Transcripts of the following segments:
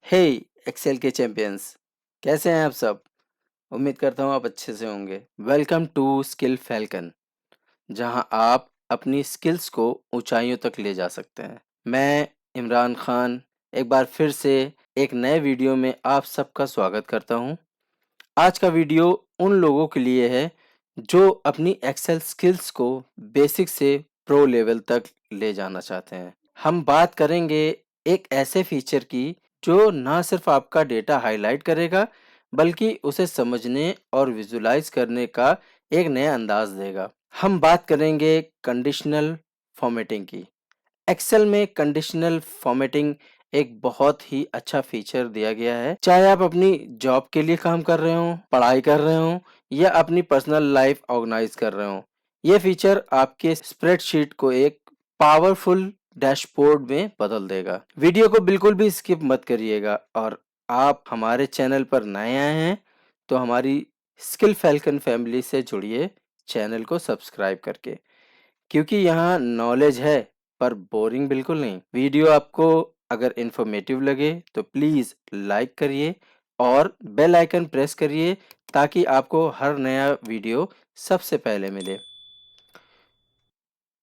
हे Excel के champions, कैसे हैं आप सब। उम्मीद करता हूँ आप अच्छे से होंगे। वेलकम टू स्किल फैल्कन, जहां आप अपनी स्किल्स को ऊंचाइयों तक ले जा सकते हैं। मैं इमरान खान एक बार फिर से एक नए वीडियो में आप सबका स्वागत करता हूं। आज का वीडियो उन लोगों के लिए है जो अपनी एक्सेल स्किल्स को बेसिक से प्रो लेवल तक ले जाना चाहते हैं। हम बात करेंगे एक ऐसे फीचर की जो ना सिर्फ आपका डेटा हाईलाइट करेगा बल्कि उसे समझने और विजुलाइज करने का एक नया अंदाज देगा। हम बात करेंगे कंडीशनल फॉर्मेटिंग की। एक्सेल में कंडीशनल फॉर्मेटिंग एक बहुत ही अच्छा फीचर दिया गया है। चाहे आप अपनी जॉब के लिए काम कर रहे हो, पढ़ाई कर रहे हो या अपनी पर्सनल लाइफ ऑर्गेनाइज कर रहे हो, ये फीचर आपके स्प्रेडशीट को एक पावरफुल डैशबोर्ड में बदल देगा। वीडियो को बिल्कुल भी स्किप मत करिएगा और आप हमारे चैनल पर नए आए हैं तो हमारी स्किल फैल्कन फैमिली से जुड़िए चैनल को सब्सक्राइब करके, क्योंकि यहाँ नॉलेज है पर बोरिंग बिल्कुल नहीं। वीडियो आपको अगर इन्फॉर्मेटिव लगे तो प्लीज़ लाइक करिए और बेल आइकन प्रेस करिए ताकि आपको हर नया वीडियो सबसे पहले मिले।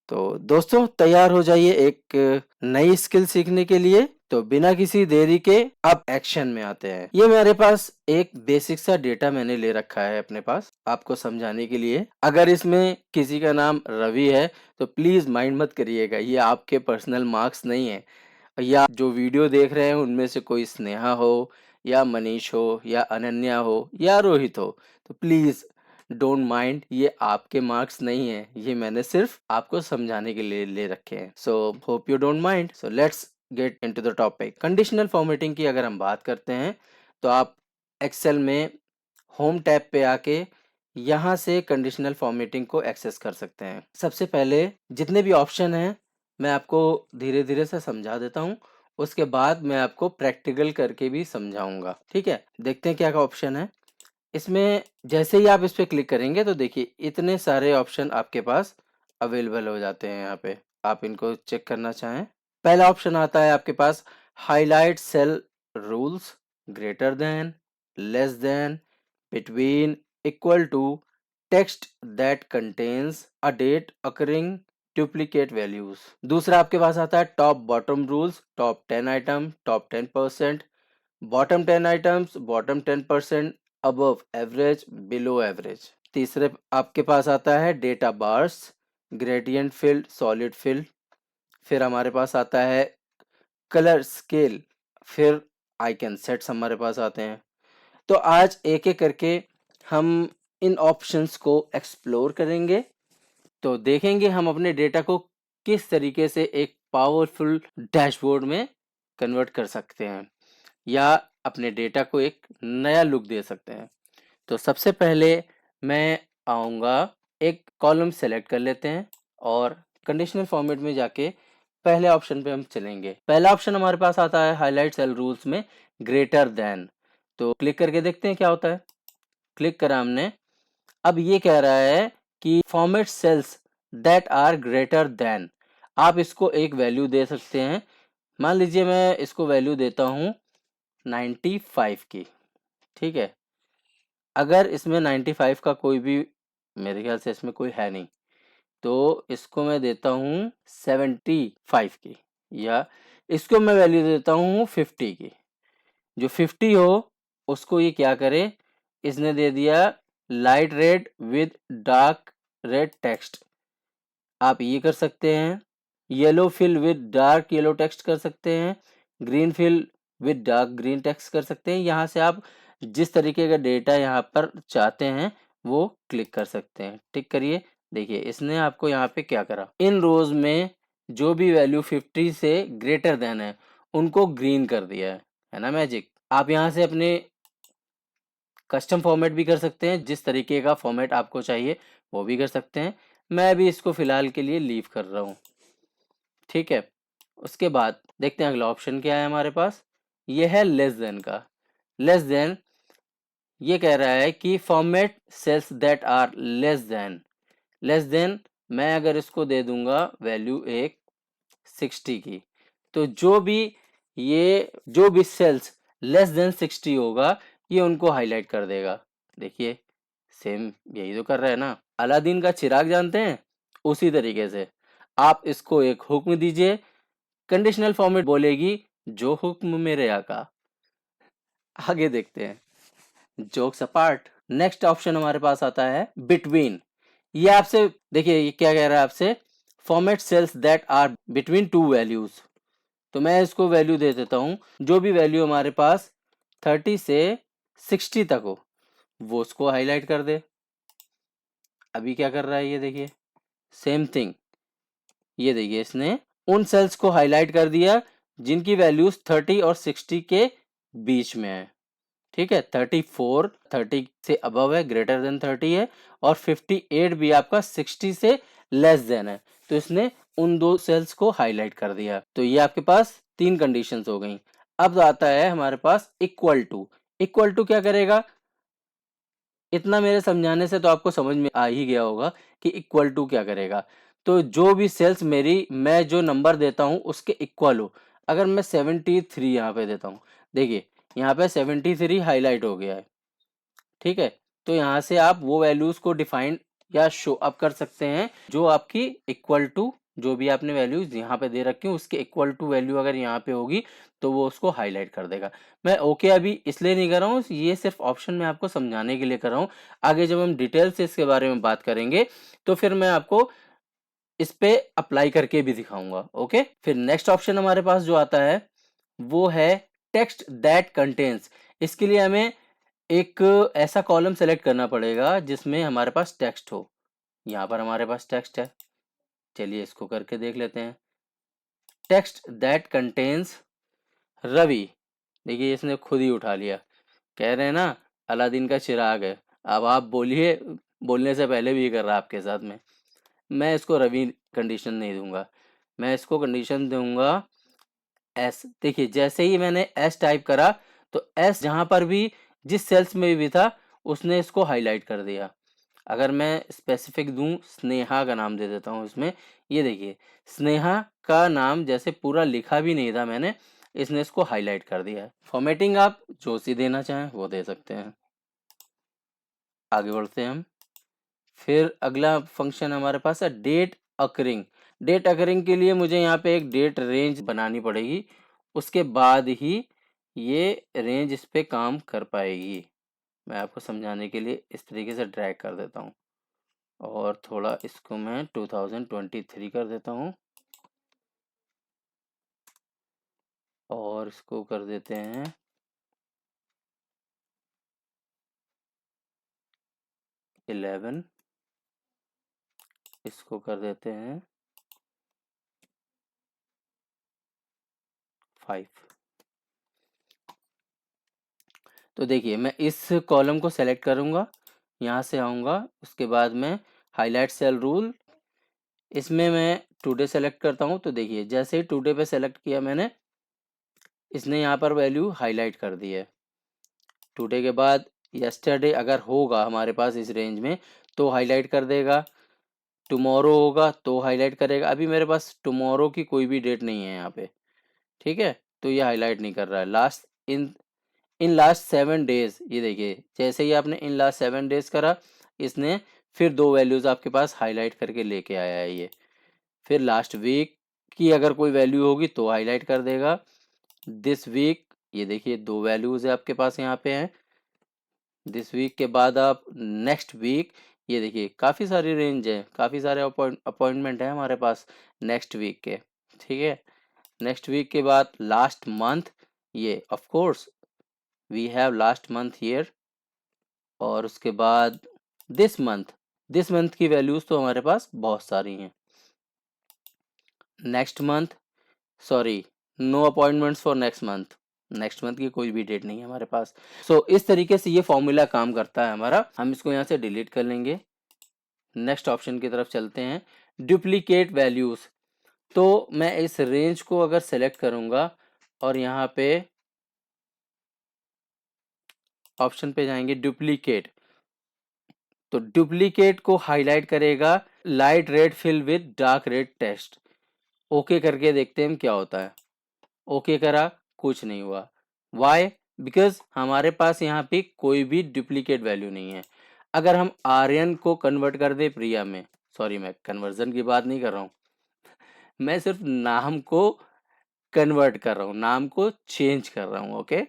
तो दोस्तों, तैयार हो जाइए एक नई स्किल सीखने के लिए। तो बिना किसी देरी के अब एक्शन में आते हैं। ये मेरे पास एक बेसिक सा डेटा मैंने ले रखा है अपने पास आपको समझाने के लिए। अगर इसमें किसी का नाम रवि है तो प्लीज माइंड मत करिएगा, ये आपके पर्सनल मार्क्स नहीं है। या जो वीडियो देख रहे हैं उनमें से कोई स्नेहा हो या मनीष हो या अनन्या हो या रोहित हो तो प्लीज डोंट माइंड, ये आपके मार्क्स नहीं है, ये मैंने सिर्फ आपको समझाने के लिए ले रखे हैं। So hope you don't mind. So let's get into the topic. Conditional formatting की अगर हम बात करते हैं तो आप एक्सेल में होम टैब पे आके यहाँ से कंडीशनल फॉर्मेटिंग को एक्सेस कर सकते हैं। सबसे पहले जितने भी ऑप्शन हैं मैं आपको धीरे धीरे से समझा देता हूँ, उसके बाद मैं आपको प्रैक्टिकल करके भी समझाऊंगा। ठीक है, देखते हैं क्या क्या ऑप्शन है इसमें। जैसे ही आप इस पे क्लिक करेंगे तो देखिए इतने सारे ऑप्शन आपके पास अवेलेबल हो जाते हैं। यहाँ पे आप इनको चेक करना चाहें, पहला ऑप्शन आता है आपके पास highlight cell rules, greater than, less than, between, equal to, text that contains a date occurring, duplicate values. दूसरा आपके पास आता है top bottom rules, top 10 item, top 10%, bottom 10 items, bottom 10%, above average, below average. तीसरे आपके पास आता है data bars, gradient fill, solid fill. फिर हमारे पास आता है कलर स्केल, फिर आइकन सेट्स हमारे पास आते हैं। तो आज एक एक करके हम इन ऑप्शंस को एक्सप्लोर करेंगे। तो देखेंगे हम अपने डेटा को किस तरीके से एक पावरफुल डैशबोर्ड में कन्वर्ट कर सकते हैं या अपने डेटा को एक नया लुक दे सकते हैं। तो सबसे पहले मैं आऊँगा, एक कॉलम सेलेक्ट कर लेते हैं और कंडीशनल फॉर्मेट में जाके पहले ऑप्शन पे हम चलेंगे। पहला ऑप्शन हमारे पास आता है हाईलाइट सेल रूल्स में ग्रेटर देन। तो क्लिक करके देखते हैं क्या होता है। क्लिक करा हमने। अब ये कह रहा है कि format cells that are greater than. आप इसको एक वैल्यू दे सकते हैं। मान लीजिए मैं इसको वैल्यू देता हूँ 95 की। ठीक है, अगर इसमें 95 का कोई भी, मेरे ख्याल से इसमें कोई है नहीं, तो इसको मैं देता हूँ 75 की, या इसको मैं वैल्यू देता हूँ 50 की। जो 50 हो उसको ये क्या करे, इसने दे दिया light red with dark red text. आप ये कर सकते हैं। Yellow fill with dark yellow text कर सकते हैं। Green fill with dark green text कर सकते हैं। यहाँ से आप जिस तरीके का डेटा यहाँ पर चाहते हैं वो क्लिक कर सकते हैं। टिक करिए। देखिए इसने आपको यहाँ पे क्या करा, इन रोज में जो भी वैल्यू 50 से ग्रेटर देन है उनको ग्रीन कर दिया है ना मैजिक। आप यहाँ से अपने कस्टम फॉर्मेट भी कर सकते हैं, जिस तरीके का फॉर्मेट आपको चाहिए वो भी कर सकते हैं। मैं अभी इसको फिलहाल के लिए लीव कर रहा हूँ। ठीक है, उसके बाद देखते हैं अगला ऑप्शन क्या है हमारे पास। ये है लेस देन का। लेस देन ये कह रहा है कि format cells that are less than. Less than मैं अगर इसको दे दूंगा वैल्यू एक 60 की, तो जो भी सेल्स लेस देन 60 होगा, ये उनको हाईलाइट कर देगा। देखिए सेम यही तो कर रहा है ना, अलादीन का चिराग जानते हैं, उसी तरीके से आप इसको एक हुक्म दीजिए, कंडीशनल फॉर्मेट बोलेगी जो हुक्म मेरे आका। आगे देखते हैं। जोक्स अपार्ट, नेक्स्ट ऑप्शन हमारे पास आता है बिटवीन। ये आपसे देखिए ये क्या कह रहा है आपसे, format cells that are between two values. तो मैं इसको वैल्यू दे देता हूं, जो भी वैल्यू हमारे पास 30 से 60 तक हो वो उसको हाईलाइट कर दे। अभी क्या कर रहा है ये देखिए, सेम थिंग, ये देखिए इसने उन सेल्स को हाईलाइट कर दिया जिनकी वैल्यूज 30 और 60 के बीच में है। ठीक है, 34 30 से अबव है, ग्रेटर देन 30 है, और 58 भी आपका 60 से लेस देन है। तो इसने उन दो सेल्स को हाईलाइट कर दिया। तो ये आपके पास तीन कंडीशंस हो गई। अब आता है हमारे पास इक्वल टू। इक्वल टू क्या करेगा, इतना मेरे समझाने से तो आपको समझ में आ ही गया होगा कि इक्वल टू क्या करेगा। तो जो भी सेल्स मेरी मैं जो नंबर देता हूं उसके इक्वल हो, अगर मैं 73 यहाँ पे देता हूँ, देखिए यहाँ पे 73 हाईलाइट हो गया है। ठीक है, तो यहाँ से आप वो वैल्यूज को डिफाइन या शो अप कर सकते हैं जो आपकी इक्वल टू, जो भी आपने वैल्यूज यहाँ पे दे रखी हूँ उसके इक्वल टू वैल्यू अगर यहाँ पे होगी तो वो उसको हाईलाइट कर देगा। मैं ओके अभी इसलिए नहीं कर रहा हूँ, ये सिर्फ ऑप्शन में आपको समझाने के लिए कर रहा हूँ। आगे जब हम डिटेल से इसके बारे में बात करेंगे तो फिर मैं आपको इस पे अप्लाई करके भी दिखाऊंगा। ओके, फिर नेक्स्ट ऑप्शन हमारे पास जो आता है वो है टेक्स्ट दैट कंटेन्स। इसके लिए हमें एक ऐसा कॉलम सेलेक्ट करना पड़ेगा जिसमें हमारे पास टेक्स्ट हो। यहाँ पर हमारे पास टेक्स्ट है, चलिए इसको करके देख लेते हैं। टेक्स्ट दैट कंटेन्स रवि, देखिए इसने खुद ही उठा लिया, कह रहे हैं ना अलादीन का चिराग है। अब आप बोलिए, बोलने से पहले भी ये कर रहा है आपके साथ में। मैं इसको रवि कंडीशन नहीं दूंगा, मैं इसको कंडीशन दूंगा एस। देखिए जैसे ही मैंने एस टाइप करा तो एस जहां पर भी जिस सेल्स में भी था उसने इसको हाईलाइट कर दिया। अगर मैं स्पेसिफिक दूं, स्नेहा का नाम दे देता हूं इसमें। ये देखिए स्नेहा का नाम जैसे पूरा लिखा भी नहीं था मैंने, इसने इसको हाईलाइट कर दिया है। फॉर्मेटिंग आप जो सी देना चाहें वो दे सकते हैं। आगे बढ़ते हैं हम। फिर अगला फंक्शन हमारे पास है डेट अकरिंग। डेट अकरिंग के लिए मुझे यहाँ पे एक डेट रेंज बनानी पड़ेगी, उसके बाद ही ये रेंज इस पे काम कर पाएगी। मैं आपको समझाने के लिए इस तरीके से ड्रैग कर देता हूँ और थोड़ा इसको मैं 2023 कर देता हूँ और इसको कर देते हैं 11, इसको कर देते हैं 5। तो देखिए मैं इस कॉलम को सेलेक्ट करूंगा, यहाँ से आऊंगा, उसके बाद में हाईलाइट सेल रूल, इसमें मैं टुडे सेलेक्ट करता हूँ। तो देखिए जैसे ही टुडे पे सेलेक्ट किया मैंने, इसने यहाँ पर वैल्यू हाईलाइट कर दी है। टुडे के बाद यस्टरडे अगर होगा हमारे पास इस रेंज में तो हाईलाइट कर देगा, टुमारो होगा तो हाईलाइट करेगा। अभी मेरे पास टुमारो की कोई भी डेट नहीं है यहाँ पे, ठीक है, तो ये हाईलाइट नहीं कर रहा है। Last in in last 7 days, ये देखिए जैसे ही आपने इन लास्ट 7 डेज करा, इसने फिर दो वैल्यूज आपके पास हाईलाइट करके लेके आया है ये। फिर लास्ट वीक की अगर कोई वैल्यू होगी तो हाईलाइट कर देगा। दिस वीक, ये देखिए दो वैल्यूज है आपके पास यहाँ पे हैं। दिस वीक के बाद आप नेक्स्ट वीक, ये देखिए काफ़ी सारी रेंज है, काफ़ी सारे अपॉइंटमेंट है हमारे पास नेक्स्ट वीक के। ठीक है, नेक्स्ट वीक के बाद लास्ट मंथ, ये of course we have last month here. और उसके बाद दिस मंथ की वैल्यूज तो हमारे पास बहुत सारी हैं। Next month, sorry, no appointments for next month, next month की कोई भी डेट नहीं है हमारे पास। इस तरीके से ये फॉर्मूला काम करता है हमारा। हम इसको यहाँ से डिलीट कर लेंगे, नेक्स्ट ऑप्शन की तरफ चलते हैं, डुप्लीकेट वैल्यूज। तो मैं इस रेंज को अगर सेलेक्ट करूंगा और यहाँ पे ऑप्शन पे जाएंगे डुप्लीकेट, तो डुप्लीकेट को हाईलाइट करेगा light red fill with dark red text. Okay करके देखते हैं क्या होता है। ओके करा, कुछ नहीं हुआ। वाई? बिकॉज हमारे पास यहाँ पे कोई भी डुप्लीकेट वैल्यू नहीं है। अगर हम आर्यन को कन्वर्ट कर दे प्रिया में, सॉरी मैं कन्वर्जन की बात नहीं कर रहा हूँ, मैं सिर्फ नाम को कन्वर्ट कर रहा हूँ, नाम को चेंज कर रहा हूँ। ओके,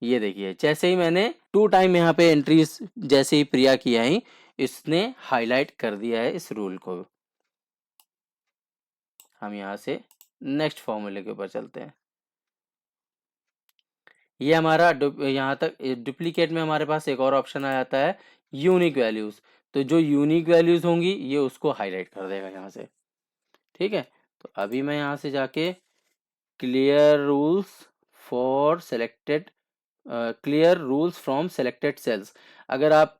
ये देखिए जैसे ही मैंने 2 टाइम यहाँ पे एंट्रीज जैसे ही प्रिया की आई, इसने हाईलाइट कर दिया है इस रूल को। हम यहाँ से नेक्स्ट फॉर्मूले के ऊपर चलते हैं। ये हमारा यहाँ तक डुप्लीकेट में हमारे पास एक और ऑप्शन आ जाता है यूनिक वैल्यूज। तो जो यूनिक वैल्यूज होंगी ये उसको हाईलाइट कर देगा यहाँ से। ठीक है, तो अभी मैं यहाँ से जाके clear rules for selected clear rules from selected cells, अगर आप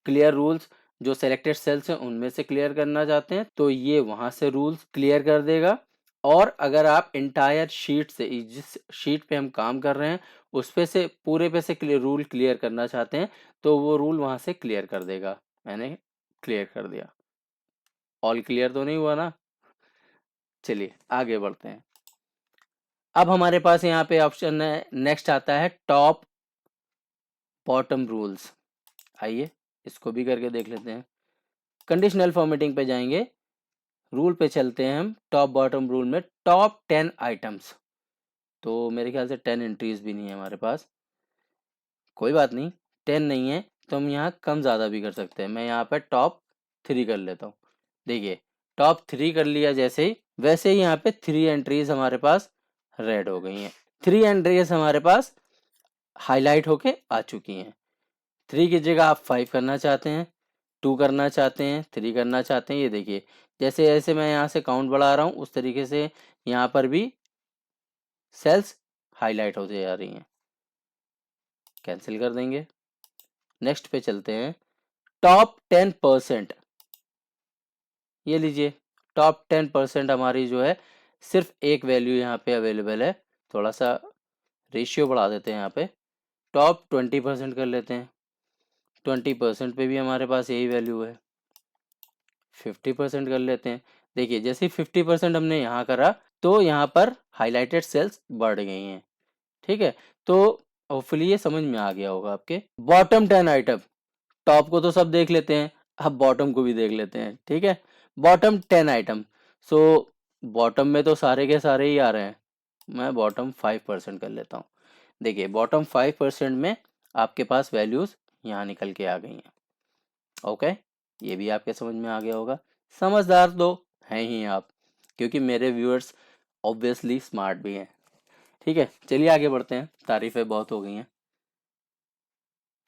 क्लियर रूल्स जो सेलेक्टेड सेल्स हैं उनमें से क्लियर करना चाहते हैं तो ये वहां से रूल्स क्लियर कर देगा। और अगर आप इंटायर शीट से, जिस शीट पे हम काम कर रहे हैं उस पे से पूरे पे से रूल क्लियर करना चाहते हैं तो वो रूल वहां से क्लियर कर देगा। मैंने क्लियर कर दिया। ऑल क्लियर तो नहीं हुआ ना? चलिए आगे बढ़ते हैं। अब हमारे पास यहाँ पे ऑप्शन है, नेक्स्ट आता है टॉप बॉटम रूल्स। आइए इसको भी करके देख लेते हैं। कंडीशनल फॉर्मेटिंग पे जाएंगे, रूल पे चलते हैं हम। टॉप बॉटम रूल में टॉप 10 आइटम्स, तो मेरे ख्याल से 10 एंट्रीज भी नहीं है हमारे पास। कोई बात नहीं, 10 नहीं है तो हम यहाँ कम ज़्यादा भी कर सकते हैं। मैं यहाँ पे टॉप 3 कर लेता हूँ। देखिए टॉप 3 कर लिया जैसे ही, वैसे ही यहाँ पे 3 एंट्रीज हमारे पास रेड हो गई हैं। 3 एंट्रीज हमारे पास हाईलाइट होके आ चुकी हैं। 3 की जगह आप 5 करना चाहते हैं, 2 करना चाहते हैं, 3 करना चाहते हैं, ये देखिए जैसे जैसे मैं यहाँ से काउंट बढ़ा रहा हूँ उस तरीके से यहाँ पर भी सेल्स हाईलाइट होते जा रही हैं। कैंसिल कर देंगे, नेक्स्ट पे चलते हैं। टॉप 10%, ये लीजिए टॉप 10% हमारी जो है सिर्फ एक वैल्यू यहाँ पे अवेलेबल है। थोड़ा सा रेशियो बढ़ा देते हैं यहाँ पे, टॉप 20% कर लेते हैं। 20% पे भी हमारे पास यही वैल्यू है। 50% कर लेते हैं। देखिए जैसे 50% हमने यहाँ करा तो यहाँ पर हाईलाइटेड सेल्स बढ़ गई हैं। ठीक है, तो होपफुली ये समझ में आ गया होगा आपके। बॉटम 10 आइटम, टॉप को तो सब देख लेते हैं, अब बॉटम को भी देख लेते हैं। ठीक है, बॉटम 10 आइटम, सो बॉटम में तो सारे के सारे ही आ रहे हैं, मैं बॉटम 5% कर लेता हूँ। देखिए बॉटम 5% में आपके पास वैल्यूज यहाँ निकल के आ गई हैं। ओके, ये भी आपके समझ में आ गया होगा। समझदार तो हैं ही आप, क्योंकि मेरे व्यूअर्स ऑब्वियसली स्मार्ट भी हैं। ठीक है, चलिए आगे बढ़ते हैं, तारीफें बहुत हो गई हैं।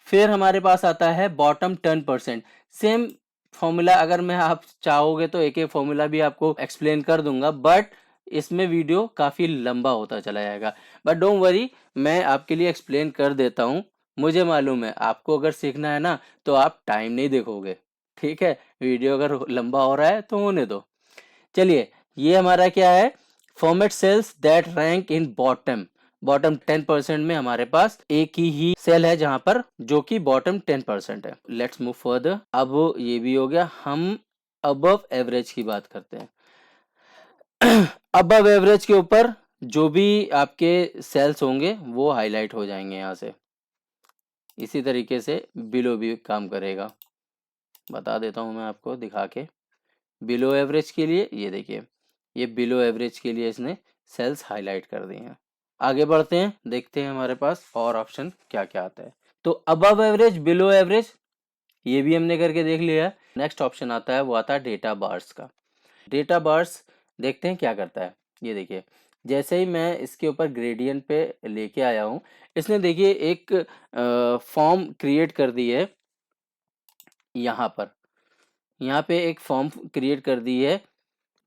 फिर हमारे पास आता है बॉटम 10%। सेम फॉर्मूला, अगर मैं आप चाहोगे तो एक एक फॉर्मूला भी आपको एक्सप्लेन कर दूंगा, बट इसमें वीडियो काफ़ी लंबा होता चला जाएगा। बट डोंट वरी, मैं आपके लिए एक्सप्लेन कर देता हूँ। मुझे मालूम है आपको अगर सीखना है ना तो आप टाइम नहीं देखोगे। ठीक है, वीडियो अगर लंबा हो रहा है तो होने दो। चलिए, ये हमारा क्या है, format cells that rank in bottom. Bottom 10% में हमारे पास एक ही सेल है जहां पर जो कि बॉटम 10% है। Let's move further. अब ये भी हो गया, हम अबव एवरेज की बात करते हैं। अबव एवरेज के ऊपर जो भी आपके सेल्स होंगे वो हाईलाइट हो जाएंगे यहाँ से। इसी तरीके से बिलो भी काम करेगा, बता देता हूँ मैं आपको दिखा के। बिलो एवरेज के लिए ये देखिए, ये बिलो एवरेज के लिए इसने सेल्स हाईलाइट कर दी हैं। आगे बढ़ते हैं, देखते हैं हमारे पास और ऑप्शन क्या क्या आता है। तो अबव एवरेज, बिलो एवरेज, ये भी हमने करके देख लिया। नेक्स्ट ऑप्शन आता है, वो आता है डेटा बार्स का। डेटा बार्स देखते हैं क्या करता है। ये देखिए जैसे ही मैं इसके ऊपर ग्रेडियंट पे लेके आया हूँ, इसने देखिए एक फॉर्म क्रिएट कर दी है। यहाँ पे एक फॉर्म क्रिएट कर दी है,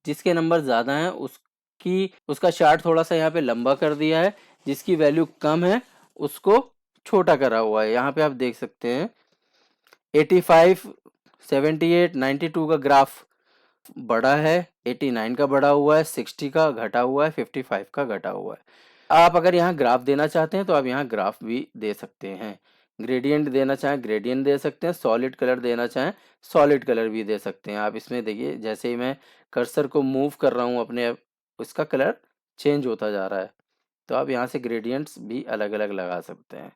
जिसके नंबर ज़्यादा हैं उसका चार्ट थोड़ा सा यहाँ पे लंबा कर दिया है, जिसकी वैल्यू कम है उसको छोटा करा हुआ है। यहाँ पे आप देख सकते हैं 85, 78, 92 का ग्राफ बड़ा है, 89 का बढ़ा हुआ है, 60 का घटा हुआ है, 55 का घटा हुआ है। आप अगर यहाँ ग्राफ देना चाहते हैं तो आप यहाँ ग्राफ भी दे सकते हैं। ग्रेडियंट देना चाहें ग्रेडियंट दे सकते हैं, सॉलिड कलर देना चाहें सॉलिड कलर भी दे सकते हैं। आप इसमें देखिए जैसे ही मैं कर्सर को मूव कर रहा हूँ अपने, इसका कलर चेंज होता जा रहा है। तो आप यहाँ से ग्रेडियंट्स भी अलग अलग लगा सकते हैं।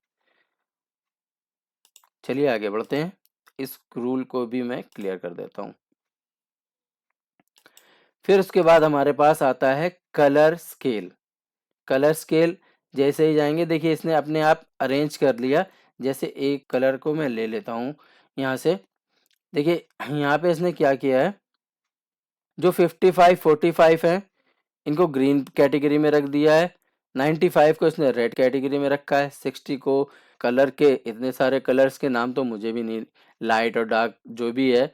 चलिए आगे बढ़ते हैं, इस रूल को भी मैं क्लियर कर देता हूँ। फिर उसके बाद हमारे पास आता है कलर स्केल। कलर स्केल जैसे ही जाएंगे, देखिए इसने अपने आप अरेंज कर लिया। जैसे एक कलर को मैं ले लेता हूँ यहाँ से, देखिए यहाँ पे इसने क्या किया है, जो 55 45 है इनको ग्रीन कैटेगरी में रख दिया है, 95 को इसने रेड कैटेगरी में रखा है, 60 को, कलर के इतने सारे कलर्स के नाम तो मुझे भी नहीं, लाइट और डार्क जो भी है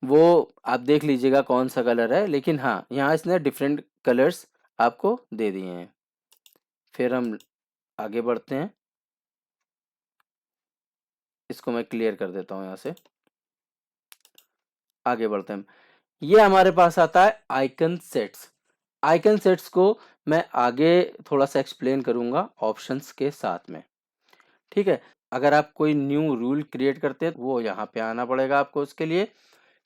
वो आप देख लीजिएगा कौन सा कलर है, लेकिन हाँ यहाँ इसने डिफरेंट कलर्स आपको दे दिए हैं। फिर हम आगे बढ़ते हैं, इसको मैं क्लियर कर देता हूँ यहाँ से, आगे बढ़ते हैं। ये हमारे पास आता है आइकन सेट्स। आइकन सेट्स को मैं आगे थोड़ा सा एक्सप्लेन करूंगा ऑप्शंस के साथ में, ठीक है। अगर आप कोई न्यू रूल क्रिएट करते हैं वो यहाँ पे आना पड़ेगा आपको, उसके लिए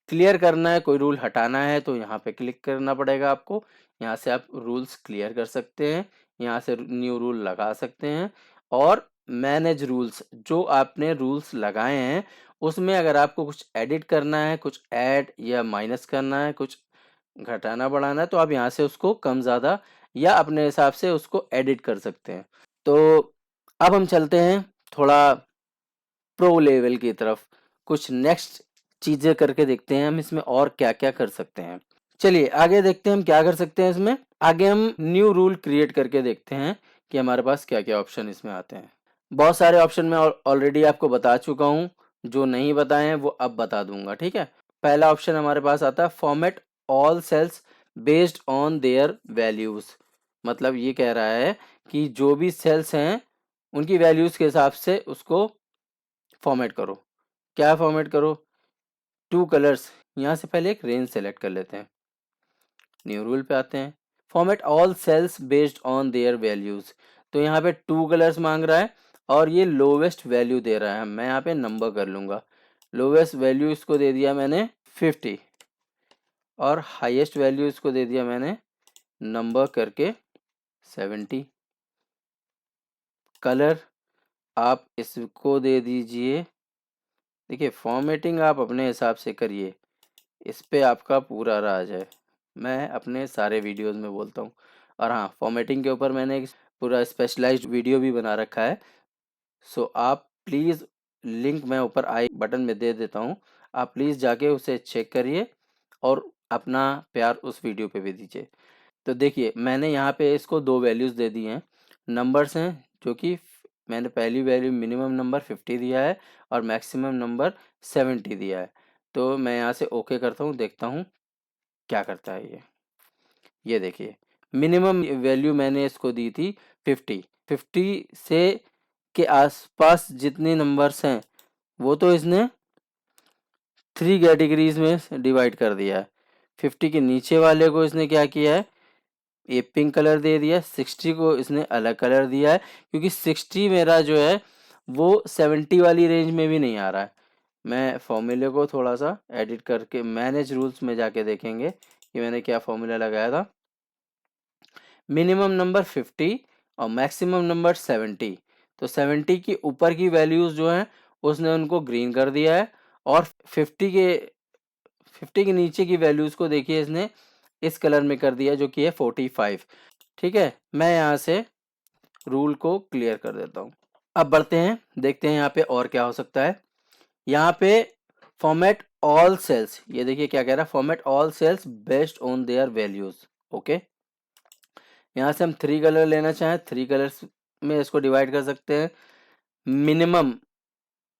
क्लियर करना है, कोई रूल हटाना है तो यहाँ पे क्लिक करना पड़ेगा आपको। यहाँ से आप रूल्स क्लियर कर सकते हैं, यहाँ से न्यू रूल लगा सकते हैं, और मैनेज रूल्स, जो आपने रूल्स लगाए हैं उसमें अगर आपको कुछ एडिट करना है, कुछ ऐड या माइनस करना है, कुछ घटाना बढ़ाना है, तो आप यहाँ से उसको कम ज़्यादा या अपने हिसाब से उसको एडिट कर सकते हैं। तो अब हम चलते हैं थोड़ा प्रो लेवल की तरफ, कुछ नेक्स्ट चीज़ें करके देखते हैं हम इसमें और क्या क्या कर सकते हैं। चलिए आगे देखते हैं हम क्या कर सकते हैं इसमें। आगे हम न्यू रूल क्रिएट करके देखते हैं कि हमारे पास क्या क्या ऑप्शन इसमें आते हैं। बहुत सारे ऑप्शन मैं ऑलरेडी आपको बता चुका हूँ, जो नहीं बताए हैं वो अब बता दूंगा, ठीक है। पहला ऑप्शन हमारे पास आता है format all cells based on their values. मतलब ये कह रहा है कि जो भी सेल्स हैं उनकी वैल्यूज के हिसाब से उसको फॉर्मेट करो। क्या फॉर्मेट करो, टू कलर्स, यहाँ से पहले एक रेंज सेलेक्ट कर लेते हैं, न्यू रूल पे आते हैं, format all cells based on their values. तो यहाँ पे टू कलर्स मांग रहा है और ये लोवेस्ट वैल्यू दे रहा है, मैं यहाँ पे नंबर कर लूंगा। लोवेस्ट वैल्यू इसको दे दिया मैंने 50 और हाईएस्ट वैल्यू इसको दे दिया मैंने नंबर करके 70। कलर आप इसको दे दीजिए, देखिए फॉर्मेटिंग आप अपने हिसाब से करिए, इस पे आपका पूरा राज है, मैं अपने सारे वीडियोस में बोलता हूँ। और हाँ, फॉर्मेटिंग के ऊपर मैंने एक पूरा स्पेशलाइज्ड वीडियो भी बना रखा है, सो आप प्लीज़, लिंक मैं ऊपर आई बटन में दे देता हूँ, आप प्लीज़ जाके उसे चेक करिए और अपना प्यार उस वीडियो पे भी दीजिए। तो देखिए मैंने यहाँ पे इसको दो वैल्यूज़ दे दी हैं, नंबर्स हैं जो कि मैंने पहली वैल्यू मिनिमम नंबर 50 दिया है और मैक्सिमम नंबर 70 दिया है। तो मैं यहाँ से ओके करता हूँ, देखता हूँ क्या करता है ये देखिए मिनिमम वैल्यू मैंने इसको दी थी 50, 50 से के आसपास जितने नंबर्स हैं वो तो इसने 3 कैटेगरीज में डिवाइड कर दिया है। 50 के नीचे वाले को इसने क्या किया है, ये पिंक कलर दे दिया, 60 को इसने अलग कलर दिया है, क्योंकि 60 मेरा जो है वो 70 वाली रेंज में भी नहीं आ रहा है। मैं फॉर्मूले को थोड़ा सा एडिट करके मैनेज रूल्स में जाके देखेंगे कि मैंने क्या फॉर्मूला लगाया था। मिनिमम नंबर 50 और मैक्सिमम नंबर 70, तो 70 के ऊपर की वैल्यूज जो हैं उसने उनको ग्रीन कर दिया है, और 50 के नीचे की वैल्यूज को देखिए इसने इस कलर में कर दिया जो कि है 45। ठीक है, मैं यहाँ से रूल को क्लियर कर देता हूँ। अब बढ़ते हैं, देखते हैं यहाँ पे और क्या हो सकता है। यहाँ पे फॉर्मेट ऑल सेल्स, ये देखिए क्या कह रहा है, format all cells based on their values. Okay, यहाँ से हम 3 कलर लेना चाहें 3 कलर्स में इसको डिवाइड कर सकते हैं। मिनिमम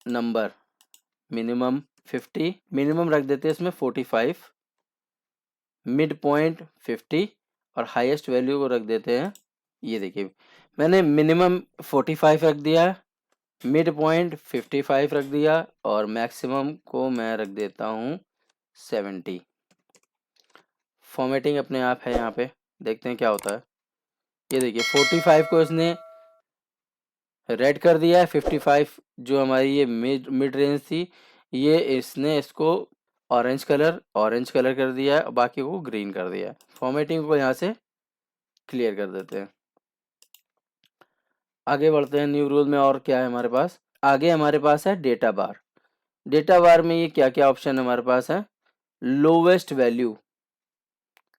नंबर, मिनिमम 50, मिनिमम रख देते हैं इसमें 45, मिड पॉइंट 50 और हाईएस्ट वैल्यू को रख देते हैं, ये देखिए मैंने मिनिमम 45 रख दिया, मिड पॉइंट 55 रख दिया और मैक्सिमम को मैं रख देता हूँ 70। फॉर्मेटिंग अपने आप है यहाँ पे, देखते हैं क्या होता है। ये देखिए 45 को इसने रेड कर दिया है, 55 जो हमारी ये मिड रेंज थी ये इसने इसको ऑरेंज कलर कर दिया है और बाकी को ग्रीन कर दिया है। फॉर्मेटिंग को यहाँ से क्लियर कर देते हैं। आगे बढ़ते हैं न्यू रूल में। और क्या है हमारे पास? आगे हमारे पास है डेटा बार। डेटा बार में ये क्या क्या ऑप्शन हमारे पास है? लोवेस्ट वैल्यू,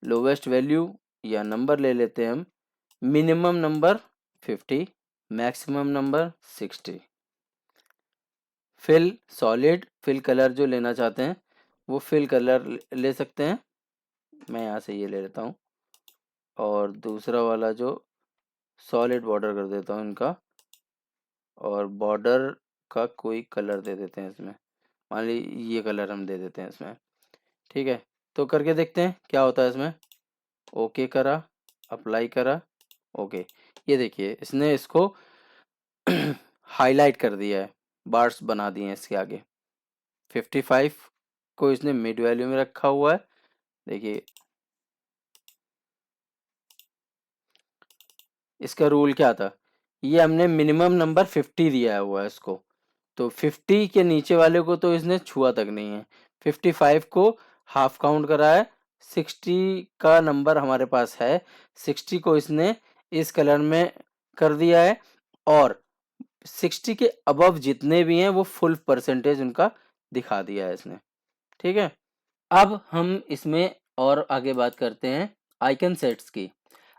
लोवेस्ट वैल्यू या नंबर ले लेते हैं हम। Minimum number 50, maximum number 60। Fill solid, fill colour जो लेना चाहते हैं वो फिल कलर ले सकते हैं। मैं यहाँ से ये ले लेता हूँ और दूसरा वाला जो सॉलिड बॉर्डर कर देता हूँ इनका, और बॉर्डर का कोई कलर दे देते हैं इसमें। मान ली ये कलर हम दे देते हैं इसमें। ठीक है, तो करके देखते हैं क्या होता है इसमें। ओके करा, अप्लाई करा, ओके। ये देखिए इसने इसको हाईलाइट कर दिया है, बार्स बना दिए हैं इसके आगे। 55 को इसने मिड वैल्यू में रखा हुआ है। देखिए इसका रूल क्या था, ये हमने मिनिमम नंबर 50 दिया हुआ है इसको, तो 50 के नीचे वाले को तो इसने छुआ तक नहीं है। 55 को हाफ काउंट करा है। 60 का नंबर हमारे पास है, 60 को इसने इस कलर में कर दिया है, और 60 के अबव जितने भी हैं वो फुल परसेंटेज उनका दिखा दिया है इसने। ठीक है, अब हम इसमें और आगे बात करते हैं आइकन सेट्स की।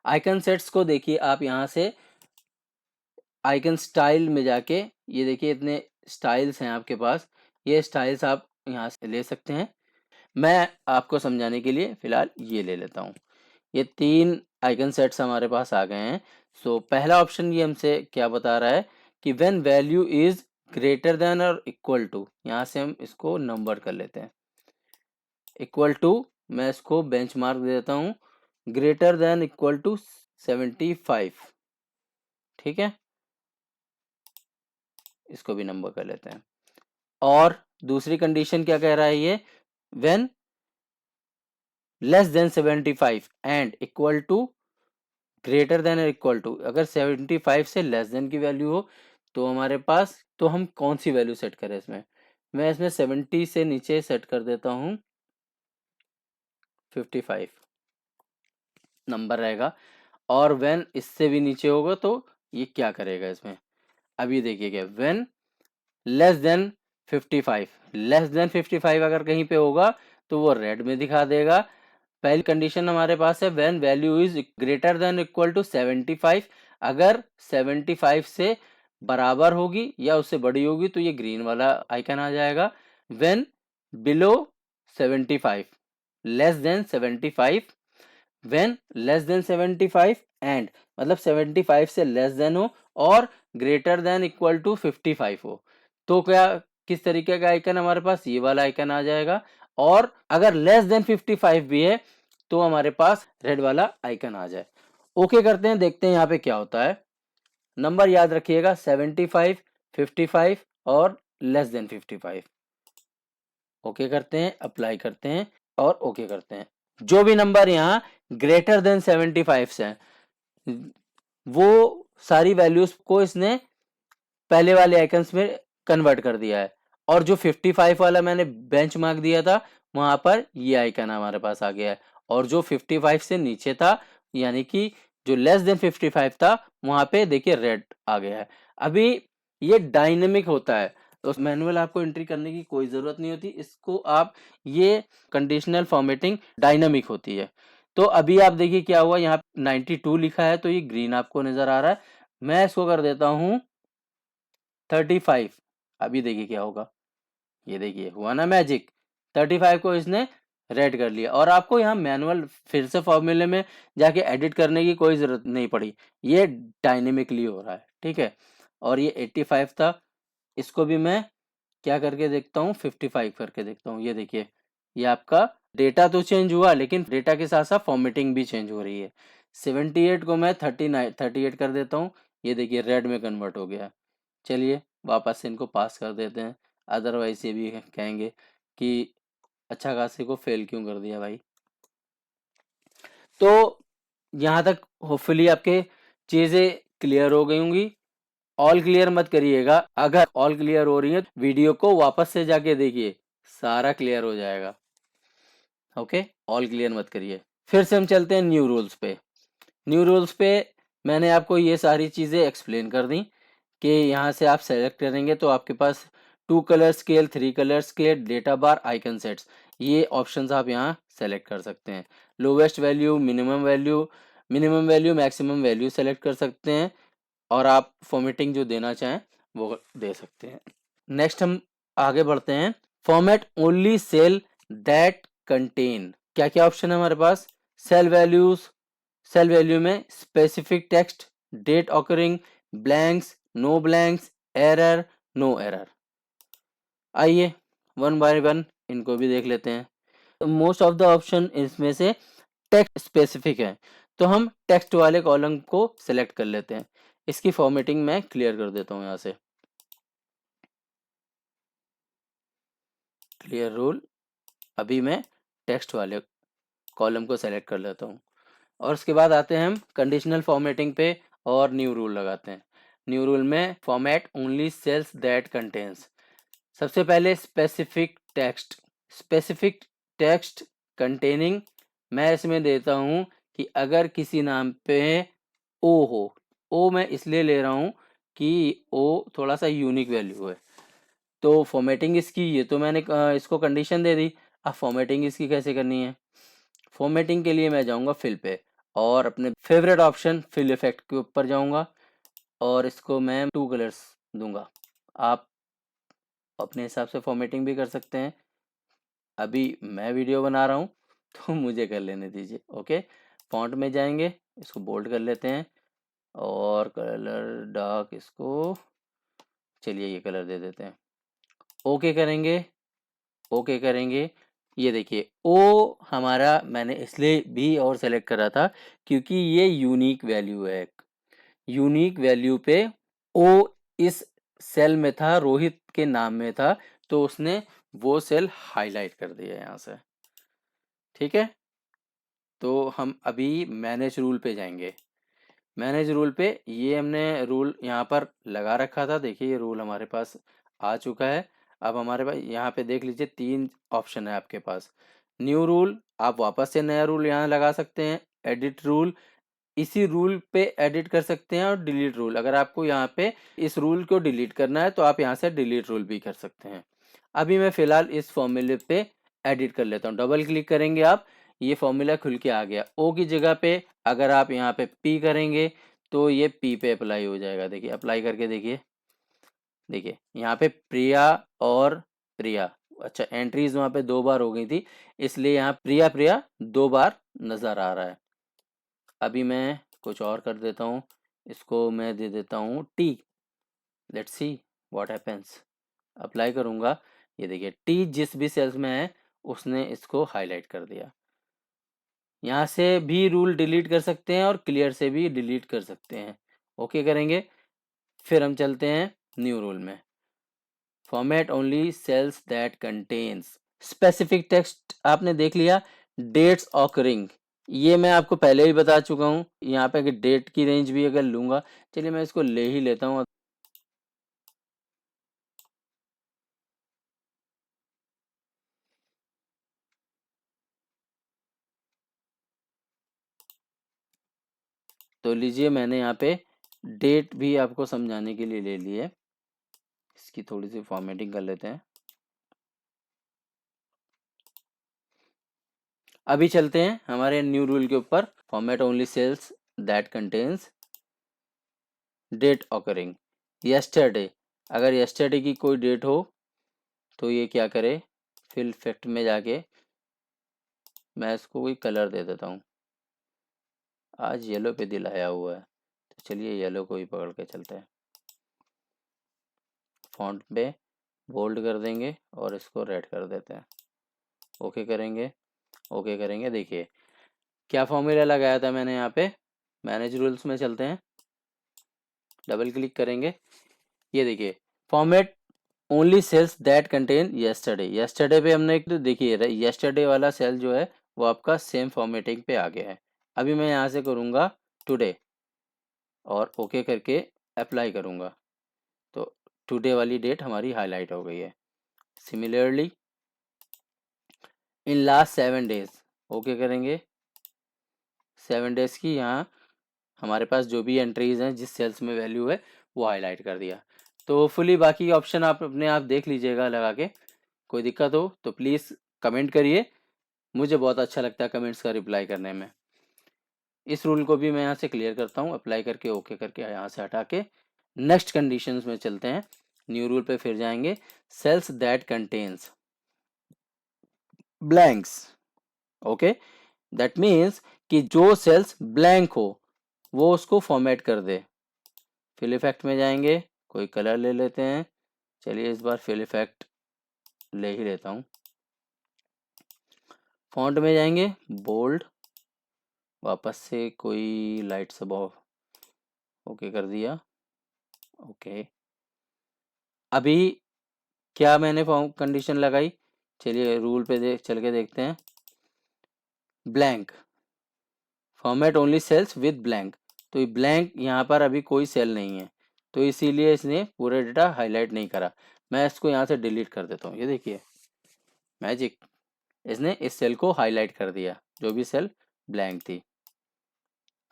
आइकन सेट्स को देखिए आप यहाँ से आइकन स्टाइल में जाके, ये देखिए इतने स्टाइल्स हैं आपके पास, ये स्टाइल्स आप यहाँ से ले सकते हैं। मैं आपको समझाने के लिए फिलहाल ये ले लेता हूँ। ये 3 आइकन सेट्स हमारे पास आ गए हैं। सो पहला ऑप्शन ये हमसे क्या बता रहा है कि when value is greater than और इक्वल टू, यहाँ से हम इसको नंबर कर लेते हैं। इक्वल टू, मैं इसको बेंचमार्क दे देता हूँ, ग्रेटर देन इक्वल टू 75। ठीक है, इसको भी नंबर कर लेते हैं। और दूसरी कंडीशन क्या कह रहा है ये, when less than 75 and equal to greater than और इक्वल टू, अगर 75 से लेस देन की वैल्यू हो तो हमारे पास, तो हम कौन सी वैल्यू सेट करें इसमें। मैं इसमें 70 से नीचे सेट कर देता हूँ 55 नंबर रहेगा। और व्हेन इससे भी नीचे होगा तो ये क्या करेगा इसमें, अभी देखिएगा, when less then 55, less than 55 अगर कहीं पे होगा तो वो रेड में दिखा देगा। पहली कंडीशन हमारे पास है when value is greater than equal to 75, अगर 75 से बराबर होगी या उससे बड़ी होगी तो ये ग्रीन वाला आइकन आ जाएगा। When below 75, less than 75, when less than 75 and, मतलब 75 से लेस देन हो और ग्रेटर देन इक्वल टू 55 हो, तो क्या, किस तरीके का आइकन हमारे पास, ये वाला आइकन आ जाएगा। और अगर लेस देन 55 भी है तो हमारे पास रेड वाला आइकन आ जाए। ओके करते हैं, देखते हैं यहाँ पे क्या होता है। नंबर याद रखिएगा 75, 55 और लेस देन 55। ओके करते हैं, अप्लाई करते हैं और ओके करते हैं। जो भी नंबर यहाँ ग्रेटर देन 75 से हैं, वो सारी वैल्यूज को इसने पहले वाले आइकन्स में कन्वर्ट कर दिया है। और जो 55 वाला मैंने बेंच मार्क दिया था वहां पर ये आइकन हमारे पास आ गया है। और जो 55 से नीचे था, यानी कि जो लेस देन 55 था, वहां पे देखिए रेड आ गया है। अभी ये डायनेमिक होता है, तो मैनुअल आपको एंट्री करने की कोई जरूरत नहीं होती, इसको आप, ये कंडीशनल फॉर्मेटिंग डायनेमिक होती है। तो अभी आप देखिए क्या हुआ, यहाँ 92 लिखा है तो ये ग्रीन आपको नजर आ रहा है। मैं इसको कर देता हूँ 35, अभी देखिए क्या होगा, ये देखिए हुआ ना मैजिक, 35 को इसने रेड कर लिया। और आपको यहाँ मैनुअल फिर से फॉर्मूले में जाके एडिट करने की कोई जरूरत नहीं पड़ी, ये डायनेमिकली हो रहा है। ठीक है, और ये 85 था, इसको भी मैं क्या करके देखता हूँ, 55 करके देखता हूँ। ये देखिए, ये आपका डेटा तो चेंज हुआ लेकिन डेटा के साथ साथ फॉर्मेटिंग भी चेंज हो रही है। 78 को मैं 38 कर देता हूँ, ये देखिए रेड में कन्वर्ट हो गया। चलिए वापस से इनको पास कर देते हैं, अदरवाइज ये भी कहेंगे कि अच्छा खासे को फेल क्यों कर दिया भाई। तो यहाँ तक होपफुली आपके चीजें क्लियर हो गई होंगी। ऑल क्लियर मत करिएगा, अगर ऑल क्लियर हो रही है वीडियो को वापस से जाके देखिए, सारा क्लियर हो जाएगा। ओके, ऑल क्लियर मत करिए। फिर से हम चलते हैं न्यू रूल्स पे। न्यू रूल्स पे मैंने आपको ये सारी चीज़ें एक्सप्लेन कर दी कि यहाँ से आप सेलेक्ट करेंगे तो आपके पास 2 colour scale, 3 colour scale, data bar, icon sets, ये ऑप्शंस आप यहाँ सेलेक्ट कर सकते हैं। Lowest value, minimum value, maximum value select कर सकते हैं और आप फॉर्मेटिंग जो देना चाहें वो दे सकते हैं। नेक्स्ट हम आगे बढ़ते हैं। Format only cell that contain, क्या क्या ऑप्शन है हमारे पास? सेल वैल्यूज, सेल वैल्यू में specific text, date occurring, blanks, no blanks, error, no error. आइए वन बाय वन इनको भी देख लेते हैं। मोस्ट ऑफ द ऑप्शन इसमें से टेक्स्ट स्पेसिफिक है, तो हम टेक्स्ट वाले कॉलम को सिलेक्ट कर लेते हैं। इसकी फॉर्मेटिंग मैं क्लियर कर देता हूँ यहाँ से। क्लियर रूल, अभी मैं टेक्स्ट वाले कॉलम को सेलेक्ट कर लेता हूँ और उसके बाद आते हैं हम कंडीशनल फॉर्मेटिंग पे और न्यू रूल लगाते हैं। न्यू रूल में format only cells that contains, सबसे पहले स्पेसिफिक टेक्स्ट कंटेनिंग, मैं इसमें देता हूँ कि अगर किसी नाम पे ओ हो, ओ मैं इसलिए ले रहा हूँ कि ओ थोड़ा सा यूनिक वैल्यू है। तो फॉर्मेटिंग इसकी, ये तो मैंने इसको कंडीशन दे दी। अब फॉर्मेटिंग इसकी कैसे करनी है? फॉर्मेटिंग के लिए मैं जाऊंगा फिल पे और अपने फेवरेट ऑप्शन फिल इफेक्ट के ऊपर जाऊंगा और इसको मैं 2 कलर्स दूंगा। आप अपने हिसाब से फॉर्मेटिंग भी कर सकते हैं। अभी मैं वीडियो बना रहा हूँ तो मुझे कर लेने दीजिए। ओके, फॉन्ट में जाएंगे, इसको बोल्ड कर लेते हैं और कलर डार्क, इसको चलिए ये कलर दे देते हैं। ओके करेंगे, ओके करेंगे। ये देखिए ओ हमारा मैंने इसलिए भी और सेलेक्ट करा था क्योंकि ये यूनिक वैल्यू है। यूनिक वैल्यू पे ओ इस सेल में था, रोहित के नाम में था, तो उसने वो सेल हाईलाइट कर दिया यहाँ से। ठीक है, तो हम अभी मैनेज रूल पे जाएंगे। मैनेज रूल पे ये हमने रूल यहाँ पर लगा रखा था, देखिए ये रूल हमारे पास आ चुका है। अब हमारे पास यहाँ पे देख लीजिए 3 ऑप्शन है आपके पास। न्यू रूल, आप वापस से नया रूल यहाँ लगा सकते हैं। एडिट रूल, इसी रूल पे एडिट कर सकते हैं। और डिलीट रूल, अगर आपको यहाँ पे इस रूल को डिलीट करना है तो आप यहाँ से डिलीट रूल भी कर सकते हैं। अभी मैं फिलहाल इस फॉर्मूले पे एडिट कर लेता हूँ। डबल क्लिक करेंगे आप, ये फॉर्मूला खुल के आ गया। ओ की जगह पे अगर आप यहाँ पे पी करेंगे तो ये पी पे अप्लाई हो जाएगा। देखिए अप्लाई करके देखिए, देखिए यहाँ पे प्रिया और प्रिया, अच्छा एंट्रीज वहाँ पे 2 बार हो गई थी इसलिए यहाँ प्रिया प्रिया 2 बार नजर आ रहा है। अभी मैं कुछ और कर देता हूँ, इसको मैं दे देता हूँ T. Let's see what happens. Apply करूँगा, ये देखिए टी जिस भी सेल्स में है उसने इसको हाईलाइट कर दिया। यहाँ से भी रूल डिलीट कर सकते हैं और क्लियर से भी डिलीट कर सकते हैं। ओके करेंगे, फिर हम चलते हैं न्यू रूल में। Format only cells that contains specific text, आपने देख लिया। डेट्स ऑकरिंग, ये मैं आपको पहले ही बता चुका हूँ। यहाँ पे अगर डेट की रेंज भी अगर लूंगा, चलिए मैं इसको ले ही लेता हूँ। तो लीजिए मैंने यहाँ पे डेट भी आपको समझाने के लिए ले ली है। इसकी थोड़ी सी फॉर्मेटिंग कर लेते हैं। अभी चलते हैं हमारे न्यू रूल के ऊपर। Format only cells that contains date occurring yesterday, अगर यस्टरडे की कोई डेट हो तो ये क्या करे, फिल इफेक्ट में जाके मैं इसको कोई कलर दे देता हूँ। आज येलो पे दिल आया हुआ है तो चलिए येलो को ही पकड़ के चलते हैं। फॉन्ट पे बोल्ड कर देंगे और इसको रेड कर देते हैं। ओके करेंगे, ओके करेंगे। देखिए क्या फॉर्मूला लगाया था मैंने यहाँ पे। मैनेज रूल्स में चलते हैं, डबल क्लिक करेंगे। ये देखिए format only cells that contain yesterday, yesterday पे हमने एक, तो देखिए यस्टरडे वाला सेल जो है वो आपका सेम फॉर्मेटिंग पे आ गया है। अभी मैं यहाँ से करूँगा टुडे और ओके करके अप्लाई करूँगा तो टुडे वाली डेट हमारी हाईलाइट हो गई है। Similarly in last 7 days, okay करेंगे। 7 डेज की यहाँ हमारे पास जो भी एंट्रीज हैं जिस सेल्स में वैल्यू है वो हाईलाइट कर दिया। तो होपफुली बाकी ऑप्शन आप अपने आप देख लीजिएगा लगा के। कोई दिक्कत हो तो प्लीज़ कमेंट करिए, मुझे बहुत अच्छा लगता है कमेंट्स का रिप्लाई करने में। इस रूल को भी मैं यहाँ से क्लियर करता हूँ, अप्लाई करके ओके करके यहाँ से हटा के नेक्स्ट कंडीशंस में चलते हैं। न्यू रूल पे फिर जाएंगे, cells that contains blanks. Okay, that means कि जो सेल्स ब्लैंक हो वो उसको फॉर्मेट कर दे। फिल इफेक्ट में जाएंगे, कोई कलर ले लेते हैं। चलिए इस बार फिल इफेक्ट ले ही लेता हूँ। फॉन्ट में जाएंगे, बोल्ड, वापस से कोई लाइट सा ओके कर दिया। ओके, अभी क्या मैंने कंडीशन लगाई, चलिए रूल पे चल के देखते हैं। Blank, format only cells with blank, तो ये ब्लैंक यहाँ पर अभी कोई सेल नहीं है, तो इसीलिए इसने पूरा डेटा हाईलाइट नहीं करा। मैं इसको यहाँ से डिलीट कर देता हूँ। ये देखिए मैजिक, इसने इस सेल को हाईलाइट कर दिया जो भी सेल ब्लैंक थी।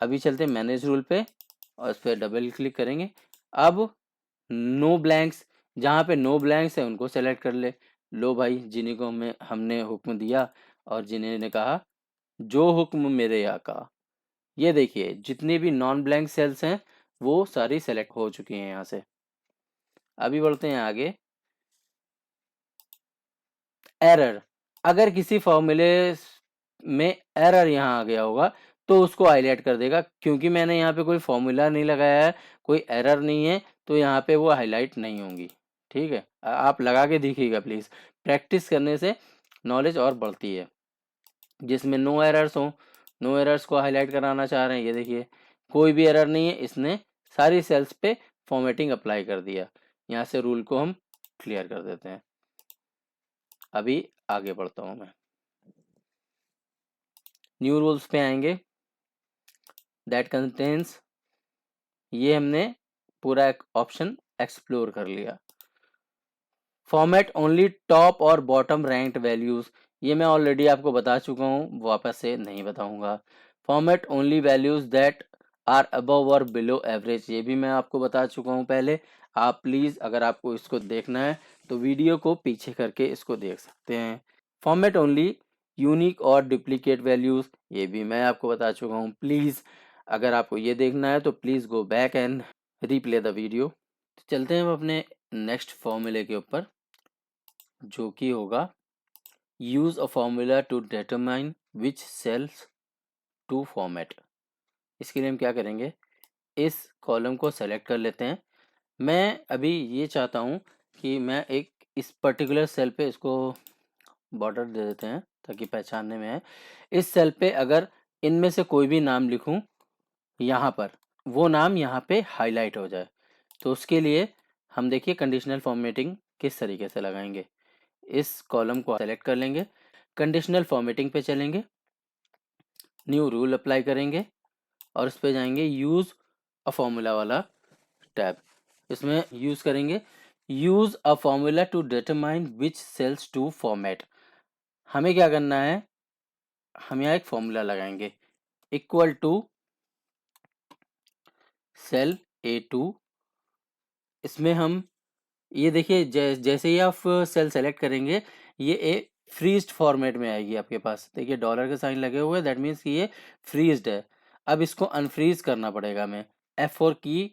अभी चलते हैं मैनेज रूल पे और इस पर डबल क्लिक करेंगे। अब नो ब्लैंक्स, जहाँ पे नो ब्लैंक्स है उनको सेलेक्ट कर ले। लो भाई, जिन्हीं को हमने हुक्म दिया और जिन्हें ने कहा जो हुक्म मेरे आका। ये देखिए जितनी भी नॉन ब्लैंक सेल्स हैं वो सारी सेलेक्ट हो चुकी हैं यहाँ से। अभी बढ़ते हैं आगे। एरर, अगर किसी फॉर्मूले में एरर यहाँ आ गया होगा तो उसको हाईलाइट कर देगा। क्योंकि मैंने यहाँ पे कोई फॉर्मूला नहीं लगाया है, कोई एरर नहीं है, तो यहाँ पे वो हाईलाइट नहीं होंगी। ठीक है, आप लगा के देखिएगा प्लीज़, प्रैक्टिस करने से नॉलेज और बढ़ती है। जिसमें नो एरर्स हो, नो एरर्स को हाईलाइट कराना चाह रहे हैं। ये देखिए कोई भी एरर नहीं है, इसने सारी सेल्स पे फॉर्मेटिंग अप्लाई कर दिया। यहाँ से रूल को हम क्लियर कर देते हैं। अभी आगे बढ़ता हूँ मैं, न्यू रूल्स पे आएंगे। दैट कंटेन्स, ये हमने पूरा एक ऑप्शन एक्सप्लोर कर लिया। फॉर्मेट ओनली टॉप और बॉटम रैंक्ड वैल्यूज, ये मैं ऑलरेडी आपको बता चुका हूँ, वापस से नहीं बताऊंगा। Format only values that are above और बिलो एवरेज, ये भी मैं आपको बता चुका हूँ पहले। आप प्लीज़ अगर आपको इसको देखना है तो वीडियो को पीछे करके इसको देख सकते हैं। फॉर्मेट ओनली यूनिक और डुप्लीकेट वैल्यूज, ये भी मैं आपको बता चुका हूँ। प्लीज़ अगर आपको ये देखना है तो please go back and replay the video. तो चलते हैं हम अपने नेक्स्ट फॉर्मूले के ऊपर, जो कि होगा use a formula to determine which cells to format. इसके लिए हम क्या करेंगे, इस कॉलम को सेलेक्ट कर लेते हैं। मैं अभी ये चाहता हूँ कि मैं एक इस पर्टिकुलर सेल पे इसको बॉर्डर दे देते हैं ताकि पहचानने में है। इस सेल पे अगर इनमें से कोई भी नाम लिखूं यहाँ पर, वो नाम यहाँ पे हाईलाइट हो जाए। तो उसके लिए हम देखिए कंडीशनल फॉर्मेटिंग किस तरीके से लगाएंगे। इस कॉलम को सेलेक्ट कर लेंगे, कंडीशनल फॉर्मेटिंग पे चलेंगे, न्यू रूल अप्लाई करेंगे और उस पे जाएंगे यूज़ अ फॉर्मूला वाला टैब। इसमें यूज़ करेंगे use a formula to determine which cells to format. हमें क्या करना है, हम यहाँ एक फॉर्मूला लगाएंगे इक्वल टू सेल A2। इसमें हम ये देखिए जैसे ही आप सेल सेलेक्ट करेंगे ये ए फ्रीज्ड फॉर्मेट में आएगी आपके पास। देखिए डॉलर के साइन लगे हुए हैं, दैट मीन्स कि ये फ्रीज्ड है। अब इसको अनफ्रीज करना पड़ेगा हमें। F4 की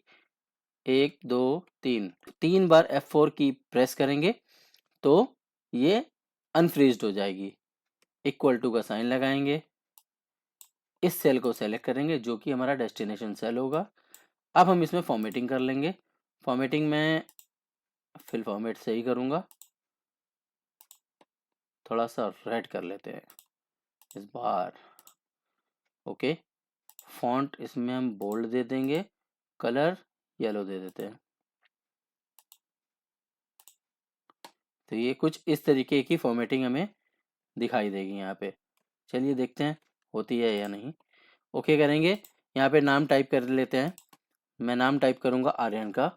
1 2 3 3 बार F4 की प्रेस करेंगे तो ये अनफ्रीज्ड हो जाएगी। इक्वल टू का साइन लगाएंगे, इस सेल को सेलेक्ट करेंगे जो कि हमारा डेस्टिनेशन सेल होगा। अब हम इसमें फॉर्मेटिंग कर लेंगे। फॉर्मेटिंग में फिल फॉर्मेट से ही करूँगा, थोड़ा सा रेड कर लेते हैं इस बार। ओके, फॉन्ट इसमें हम बोल्ड दे देंगे, कलर येलो दे देते हैं। तो ये कुछ इस तरीके की फॉर्मेटिंग हमें दिखाई देगी यहाँ पे। चलिए देखते हैं होती है या नहीं। ओके करेंगे, यहाँ पे नाम टाइप कर लेते हैं। मैं नाम टाइप करूँगा आर्यन का।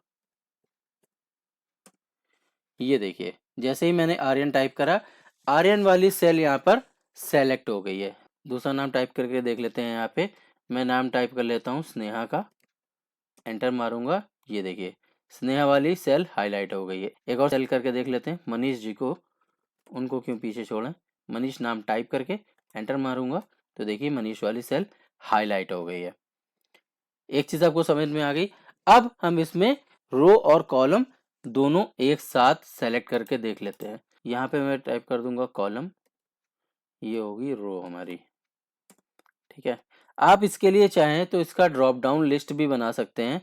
ये देखिए जैसे ही मैंने आर्यन टाइप करा, आर्यन वाली सेल यहाँ पर सेलेक्ट हो गई है। दूसरा नाम टाइप करके देख लेते हैं यहाँ पे, मैं नाम टाइप कर लेता हूँ स्नेहा का, एंटर मारूंगा, ये देखिए स्नेहा वाली सेल हाईलाइट हो गई है। एक और सेल करके देख लेते हैं, मनीष जी को, उनको क्यों पीछे छोड़ें। मनीष नाम टाइप करके एंटर मारूंगा तो देखिए मनीष वाली सेल हाईलाइट हो गई है। एक चीज आपको समझ में आ गई। अब हम इसमें रो और कॉलम दोनों एक साथ सेलेक्ट करके देख लेते हैं। यहाँ पे मैं टाइप कर दूंगा कॉलम, ये होगी रो हमारी, ठीक है। आप इसके लिए चाहें तो इसका ड्रॉप डाउन लिस्ट भी बना सकते हैं।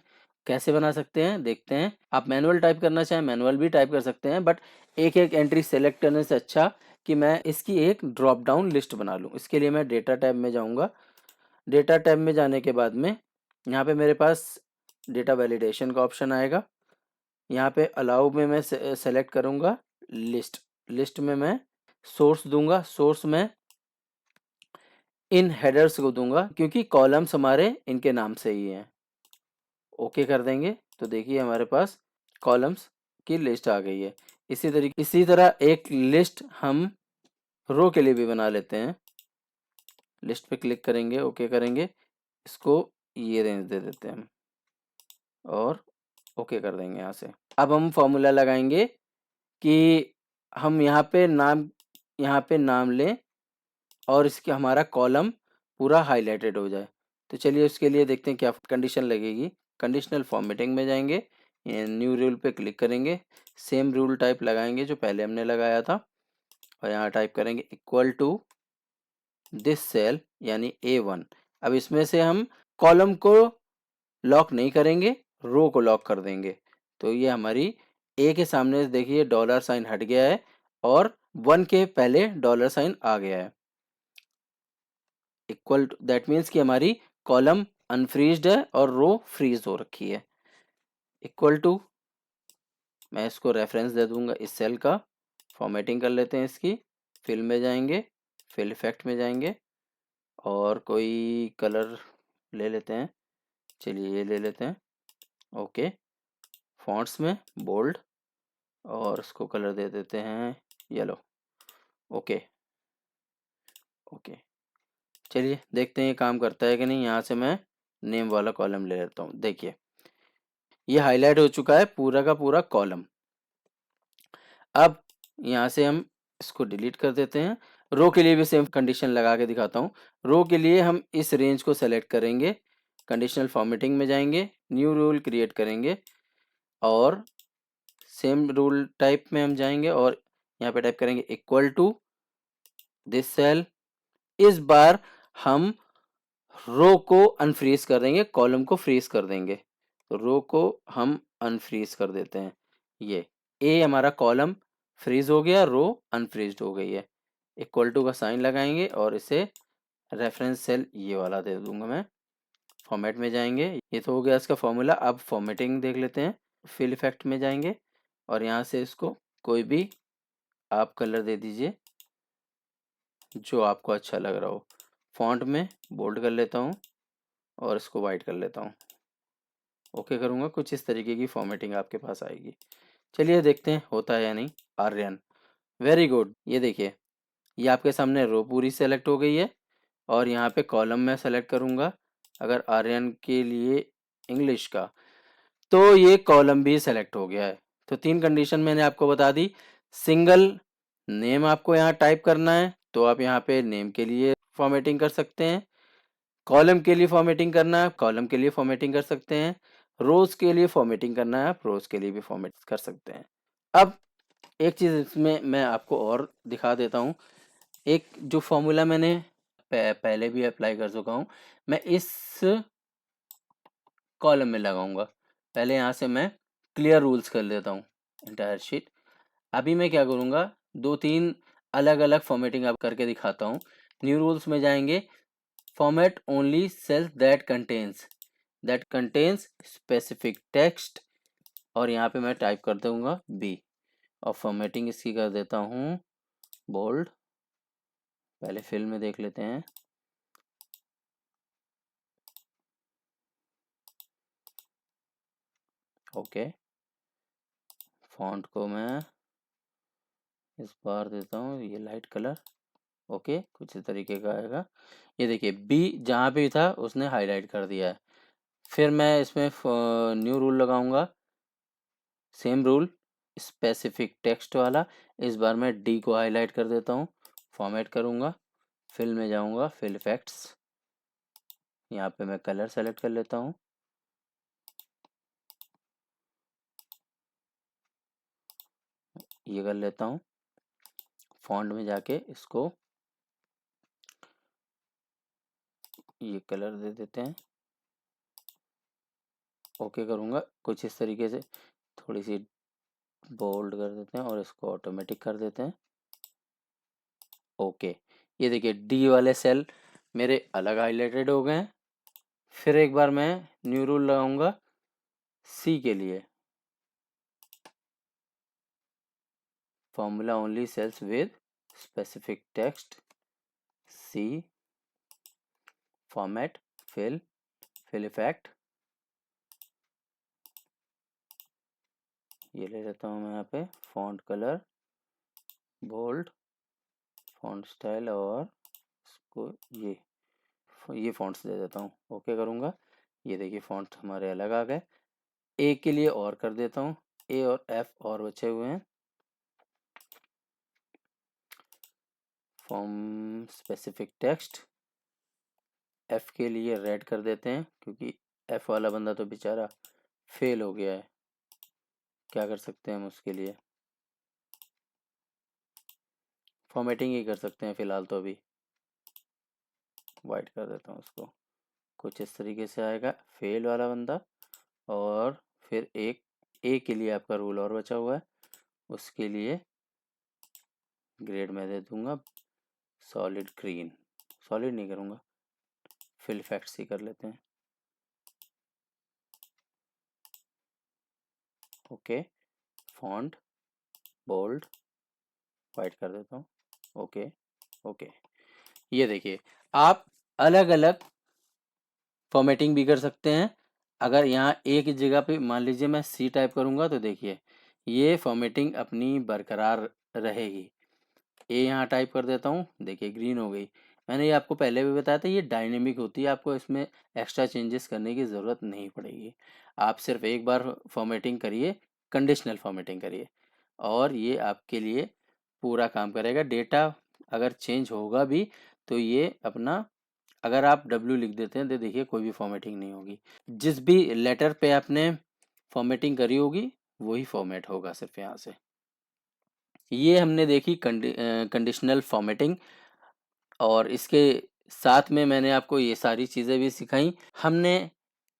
कैसे बना सकते हैं देखते हैं। आप मैनुअल टाइप करना चाहें मैनुअल भी टाइप कर सकते हैं, बट एक एक एंट्री सेलेक्ट करने से अच्छा कि मैं इसकी एक ड्रॉप डाउन लिस्ट बना लूँ। इसके लिए मैं डेटा टैब में जाऊँगा। डेटा टैब में जाने के बाद में यहाँ पे मेरे पास डेटा वैलिडेशन का ऑप्शन आएगा। यहाँ पे अलाउ में मैं सेलेक्ट करूँगा लिस्ट। लिस्ट में मैं सोर्स दूंगा। सोर्स में इन हेडर्स को दूंगा क्योंकि कॉलम्स हमारे इनके नाम से ही हैं। ओके कर देंगे तो देखिए हमारे पास कॉलम्स की लिस्ट आ गई है। इसी तरह एक लिस्ट हम रो के लिए भी बना लेते हैं। लिस्ट पे क्लिक करेंगे, ओके करेंगे, इसको ये रेंज दे देते हैं हम और ओके कर देंगे यहाँ से। अब हम फॉर्मूला लगाएंगे कि हम यहाँ पे नाम लें और इसके हमारा कॉलम पूरा हाईलाइटेड हो जाए। तो चलिए उसके लिए देखते हैं क्या कंडीशन लगेगी। कंडीशनल फॉर्मेटिंग में जाएंगे, न्यू रूल पे क्लिक करेंगे, सेम रूल टाइप लगाएंगे जो पहले हमने लगाया था और यहाँ टाइप करेंगे इक्वल टू दिस सेल यानी A1। अब इसमें से हम कॉलम को लॉक नहीं करेंगे, रो को लॉक कर देंगे। तो ये हमारी ए के सामने देखिए डॉलर साइन हट गया है और 1 के पहले डॉलर साइन आ गया है। इक्वल टू दैट मीन्स कि हमारी कॉलम अनफ्रीज्ड है और रो फ्रीज हो रखी है। इक्वल टू मैं इसको रेफरेंस दे दूंगा इस सेल का। फॉर्मेटिंग कर लेते हैं इसकी। फिल में जाएंगे, फिल इफेक्ट में जाएंगे और कोई कलर ले लेते हैं। चलिए ये ले लेते हैं। ओके, फॉन्ट्स में बोल्ड और इसको कलर दे देते हैं येलो। ओके ओके, चलिए देखते हैं ये काम करता है कि नहीं। यहाँ से मैं नेम वाला कॉलम ले लेता हूँ। देखिए ये हाईलाइट हो चुका है पूरा का पूरा कॉलम। अब यहाँ से हम इसको डिलीट कर देते हैं। रो के लिए भी सेम कंडीशन लगा के दिखाता हूँ। रो के लिए हम इस रेंज को सेलेक्ट करेंगे, कंडीशनल फॉर्मेटिंग में जाएंगे, न्यू रूल क्रिएट करेंगे और सेम रूल टाइप में हम जाएंगे और यहाँ पे टाइप करेंगे इक्वल टू दिस सेल। इस बार हम रो को अनफ्रीज कर देंगे, कॉलम को फ्रीज कर देंगे। तो रो को हम अनफ्रीज कर देते हैं। ये ए हमारा कॉलम फ्रीज हो गया, रो अनफ्रीज्ड हो गई है। इक्वल टू का साइन लगाएंगे और इसे रेफरेंस सेल ये वाला दे दूंगा मैं। फॉर्मेट में जाएंगे, ये तो हो गया इसका फॉर्मूला। अब फॉर्मेटिंग देख लेते हैं। फिल इफेक्ट में जाएंगे और यहाँ से इसको कोई भी आप कलर दे दीजिए जो आपको अच्छा लग रहा हो। फॉन्ट में बोल्ड कर लेता हूँ और इसको वाइट कर लेता हूँ। ओके करूँगा, कुछ इस तरीके की फॉर्मेटिंग आपके पास आएगी। चलिए देखते हैं होता है या नहीं। Aryan, very good. ये देखिए ये आपके सामने रो पूरी सेलेक्ट हो गई है और यहाँ पे कॉलम मैं सेलेक्ट करूँगा अगर आर्यन के लिए इंग्लिश का, तो ये कॉलम भी सेलेक्ट हो गया है। तो 3 कंडीशन मैंने आपको बता दी। सिंगल नेम आपको यहाँ टाइप करना है तो आप यहाँ पे नेम के लिए फॉर्मेटिंग कर सकते हैं। कॉलम के लिए फॉर्मेटिंग करना है, कॉलम के लिए फॉर्मेटिंग कर सकते हैं। रोज के लिए फॉर्मेटिंग करना है, आप रोज के लिए भी फॉर्मेट कर सकते हैं। अब एक चीज़ इसमें मैं आपको और दिखा देता हूँ। एक जो फॉर्मूला मैंने पहले भी अप्लाई कर चुका हूँ, मैं इस कॉलम में लगाऊंगा। पहले यहाँ से मैं क्लियर रूल्स कर लेता हूँ एंटायर शीट। अभी मैं क्या करूँगा, 2-3 अलग अलग फॉर्मेटिंग आप करके दिखाता हूँ। न्यू रूल्स में जाएंगे, format only cells that contains specific text और यहाँ पे मैं टाइप कर दूंगा बी और फॉर्मेटिंग इसकी कर देता हूँ बोल्ड। पहले फिल में देख लेते हैं। ओके, फॉन्ट को मैं इस बार देता हूँ ये लाइट कलर ओके, कुछ इस तरीके का आएगा। ये देखिए बी जहाँ पे भी था उसने हाईलाइट कर दिया है। फिर मैं इसमें न्यू रूल लगाऊंगा, सेम रूल, स्पेसिफिक टेक्स्ट वाला। इस बार मैं डी को हाईलाइट कर देता हूँ, फॉर्मेट करूँगा, फिल में जाऊँगा, फिल इफेक्ट्स, यहाँ पे मैं कलर सेलेक्ट कर लेता हूँ, ये कर लेता हूँ। फॉन्ट में जाके इसको ये कलर दे देते हैं, ओके करूँगा, कुछ इस तरीके से थोड़ी सी बोल्ड कर देते हैं और इसको ऑटोमेटिक कर देते हैं, ओके। ये देखिए डी वाले सेल मेरे अलग हाईलाइटेड हो गए हैं। फिर एक बार मैं न्यू रूल लगाऊंगा सी के लिए, formula only cells with specific text, C, format, fill, fill effect, ये ले लेता हूँ मैं यहाँ पे, font colour, bold, font style, और इसको ये फॉन्ट्स दे देता हूँ, ओके करूँगा। ये देखिए फॉन्ट हमारे अलग आ गए। ए के लिए और कर देता हूँ, ए और एफ और बचे हुए हैं, फॉर्म स्पेसिफिक टेक्स्ट, एफ के लिए रेड कर देते हैं क्योंकि एफ वाला बंदा तो बेचारा फेल हो गया है, क्या कर सकते हैं हम उसके लिए, फॉर्मेटिंग ही कर सकते हैं फिलहाल तो अभी, वाइट कर देता हूँ उसको, कुछ इस तरीके से आएगा फेल वाला बंदा। और फिर एक ए के लिए आपका रूल और बचा हुआ है, उसके लिए ग्रेड मैं दे दूंगा सॉलिड ग्रीन, सॉलिड नहीं करूँगा, फिल इफेक्ट्स ही कर लेते हैं, ओके। फॉन्ट बोल्ड वाइट कर देता हूँ, ओके ओके। ये देखिए आप अलग अलग फॉर्मेटिंग भी कर सकते हैं। अगर यहाँ ए की जगह पे मान लीजिए मैं सी टाइप करूँगा तो देखिए ये फॉर्मेटिंग अपनी बरकरार रहेगी। ए यहाँ टाइप कर देता हूँ, देखिए ग्रीन हो गई। मैंने ये आपको पहले भी बताया था, ये डायनेमिक होती है, आपको इसमें एक्स्ट्रा चेंजेस करने की ज़रूरत नहीं पड़ेगी। आप सिर्फ एक बार फॉर्मेटिंग करिए, कंडीशनल फॉर्मेटिंग करिए, और ये आपके लिए पूरा काम करेगा। डेटा अगर चेंज होगा भी तो ये अपना, अगर आप डब्ल्यू लिख देते हैं तो देखिए कोई भी फॉर्मेटिंग नहीं होगी, जिस भी लेटर पे आपने फॉर्मेटिंग करी होगी वही फॉर्मेट होगा सिर्फ यहाँ से। ये हमने देखी कंडीशनल फॉर्मेटिंग, और इसके साथ में मैंने आपको ये सारी चीज़ें भी सिखाई। हमने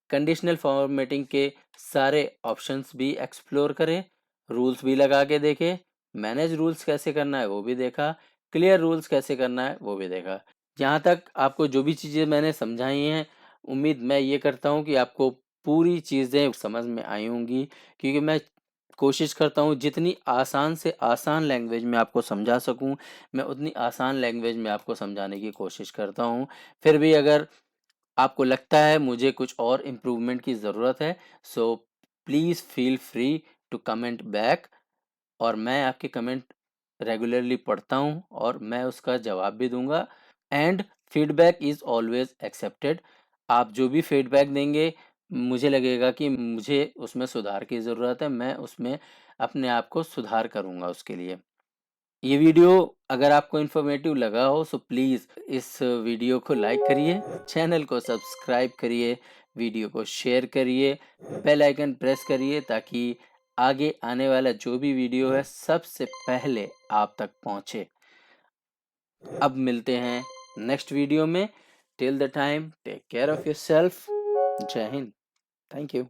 कंडीशनल फॉर्मेटिंग के सारे ऑप्शंस भी एक्सप्लोर करे, रूल्स भी लगा के देखे, मैनेज रूल्स कैसे करना है वो भी देखा, क्लियर रूल्स कैसे करना है वो भी देखा। यहाँ तक आपको जो भी चीज़ें मैंने समझाई हैं, उम्मीद मैं ये करता हूँ कि आपको पूरी चीज़ें समझ में आई होंगी, क्योंकि मैं कोशिश करता हूँ जितनी आसान से आसान लैंग्वेज में आपको समझा सकूँ, मैं उतनी आसान लैंग्वेज में आपको समझाने की कोशिश करता हूँ। फिर भी अगर आपको लगता है मुझे कुछ और इम्प्रूवमेंट की ज़रूरत है, so please feel free to comment back, और मैं आपके कमेंट रेगुलरली पढ़ता हूँ और मैं उसका जवाब भी दूंगा। And feedback is always accepted. आप जो भी फीडबैक देंगे, मुझे लगेगा कि मुझे उसमें सुधार की ज़रूरत है, मैं उसमें अपने आप को सुधार करूँगा उसके लिए। ये वीडियो अगर आपको इन्फॉर्मेटिव लगा हो सो प्लीज़ इस वीडियो को लाइक करिए, चैनल को सब्सक्राइब करिए, वीडियो को शेयर करिए, बेल आइकन प्रेस करिए ताकि आगे आने वाला जो भी वीडियो है सबसे पहले आप तक पहुंचे। अब मिलते हैं नेक्स्ट वीडियो में। Till the time take care of yourself. जय हिंद। Thank you.